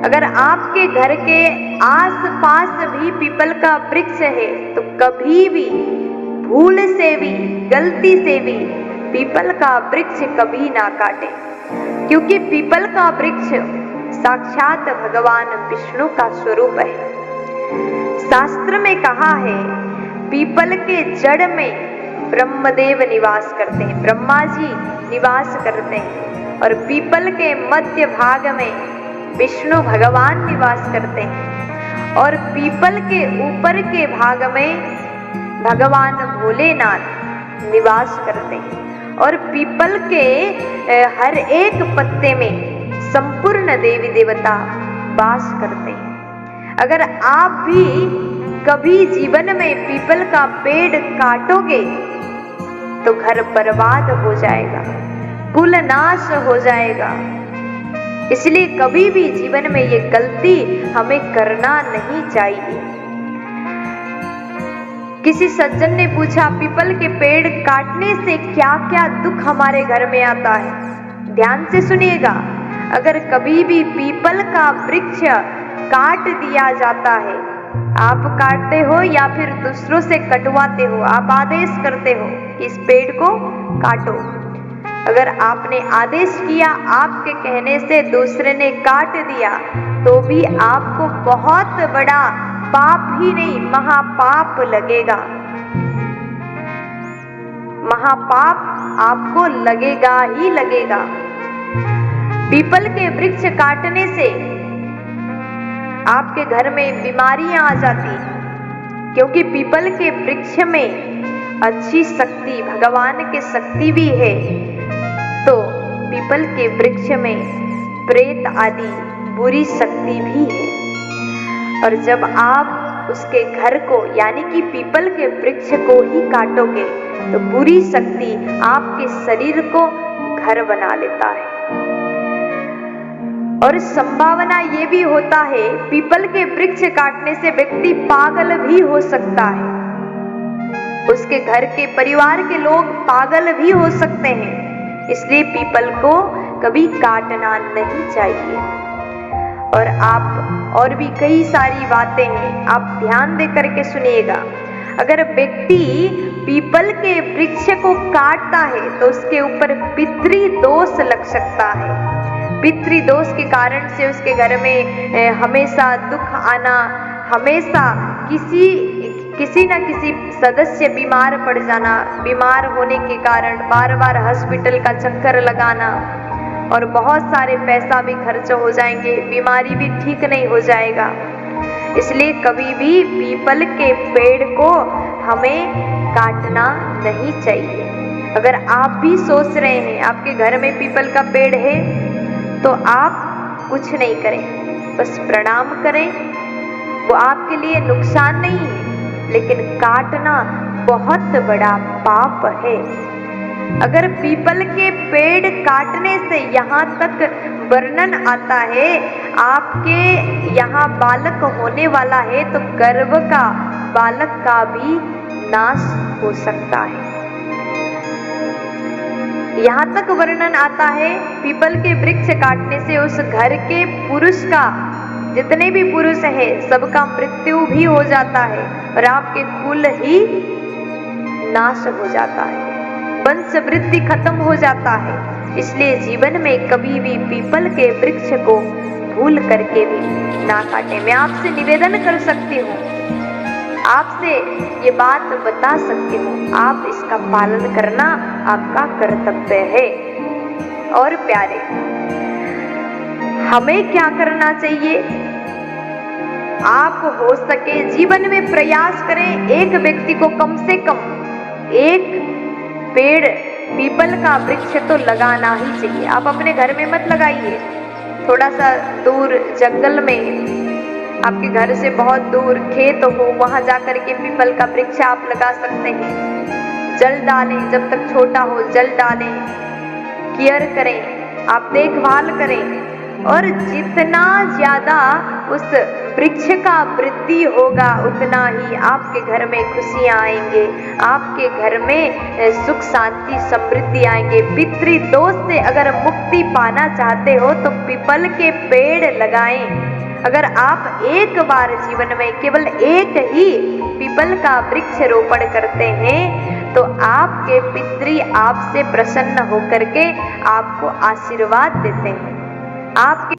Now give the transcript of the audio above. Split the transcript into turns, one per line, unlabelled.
अगर आपके घर के आसपास भी पीपल का वृक्ष है तो कभी भी भूल से भी, गलती से भी पीपल का वृक्ष कभी ना काटें, क्योंकि पीपल का वृक्ष साक्षात भगवान विष्णु का स्वरूप है। शास्त्र में कहा है पीपल के जड़ में ब्रह्मदेव निवास करते हैं, ब्रह्मा जी निवास करते हैं, और पीपल के मध्य भाग में विष्णु भगवान निवास करते हैं, और पीपल के ऊपर के भाग में भगवान भोलेनाथ निवास करते हैं, और पीपल के हर एक पत्ते में संपूर्ण देवी देवता वास करते हैं। अगर आप भी कभी जीवन में पीपल का पेड़ काटोगे तो घर बर्बाद हो जाएगा, कुल नाश हो जाएगा। इसलिए कभी भी जीवन में ये गलती हमें करना नहीं चाहिए। किसी सज्जन ने पूछा पीपल के पेड़ काटने से क्या क्या दुख हमारे घर में आता है। ध्यान से सुनिएगा, अगर कभी भी पीपल का वृक्ष काट दिया जाता है, आप काटते हो या फिर दूसरों से कटवाते हो, आप आदेश करते हो कि इस पेड़ को काटो, अगर आपने आदेश किया, आपके कहने से दूसरे ने काट दिया, तो भी आपको बहुत बड़ा पाप ही नहीं महापाप लगेगा, महापाप आपको लगेगा ही लगेगा। पीपल के वृक्ष काटने से आपके घर में बीमारियां आ जाती, क्योंकि पीपल के वृक्ष में अच्छी शक्ति, भगवान की शक्ति भी है, तो पीपल के वृक्ष में प्रेत आदि बुरी शक्ति भी है। और जब आप उसके घर को यानी कि पीपल के वृक्ष को ही काटोगे तो बुरी शक्ति आपके शरीर को घर बना लेता है। और संभावना ये भी होता है पीपल के वृक्ष काटने से व्यक्ति पागल भी हो सकता है, उसके घर के परिवार के लोग पागल भी हो सकते हैं। इसलिए पीपल को कभी काटना नहीं चाहिए। और आप और भी कई सारी बातें हैं, आप ध्यान दे करके सुनिएगा। अगर व्यक्ति पीपल के वृक्ष को काटता है तो उसके ऊपर पितृदोष लग सकता है। पितृदोष के कारण से उसके घर में हमेशा दुख आना, हमेशा किसी न किसी सदस्य बीमार पड़ जाना, बीमार होने के कारण बार बार हॉस्पिटल का चक्कर लगाना, और बहुत सारे पैसा भी खर्च हो जाएंगे, बीमारी भी ठीक नहीं हो जाएगा। इसलिए कभी भी पीपल के पेड़ को हमें काटना नहीं चाहिए। अगर आप भी सोच रहे हैं आपके घर में पीपल का पेड़ है तो आप कुछ नहीं करें, बस प्रणाम करें, वो आपके लिए नुकसान नहीं है, लेकिन काटना बहुत बड़ा पाप है। अगर पीपल के पेड़ काटने से यहाँ तक वर्णन आता है आपके यहाँ बालक होने वाला है तो गर्भ का बालक का भी नाश हो सकता है। यहाँ तक वर्णन आता है पीपल के वृक्ष काटने से उस घर के पुरुष का, जितने भी पुरुष हैं सबका मृत्यु भी हो जाता है और आपके कुल ही नाश हो जाता है, वंश वृद्धि खत्म हो जाता है। इसलिए जीवन में कभी भी पीपल के वृक्ष को भूल करके भी ना काटें। मैं आपसे निवेदन कर सकती हूँ, आपसे ये बात बता सकती हूँ, आप इसका पालन करना आपका कर्तव्य है। और प्यारे, हमें क्या करना चाहिए? आप हो सके जीवन में प्रयास करें, एक व्यक्ति को कम से कम एक पेड़ पीपल का वृक्ष तो लगाना ही चाहिए। आप अपने घर में मत लगाइए, थोड़ा सा दूर जंगल में, आपके घर से बहुत दूर खेत हो, वहां जाकर के पीपल का वृक्ष आप लगा सकते हैं। जल डालें, जब तक छोटा हो जल डालें, केयर करें, आप देखभाल करें, और जितना ज्यादा उस वृक्ष का वृद्धि होगा उतना ही आपके घर में खुशियां आएंगे, आपके घर में सुख शांति समृद्धि आएंगे। पितृदोष से अगर मुक्ति पाना चाहते हो तो पीपल के पेड़ लगाएं। अगर आप एक बार जीवन में केवल एक ही पीपल का वृक्ष रोपण करते हैं तो आपके पितृ आपसे प्रसन्न होकर के आपको आशीर्वाद देते हैं। आपके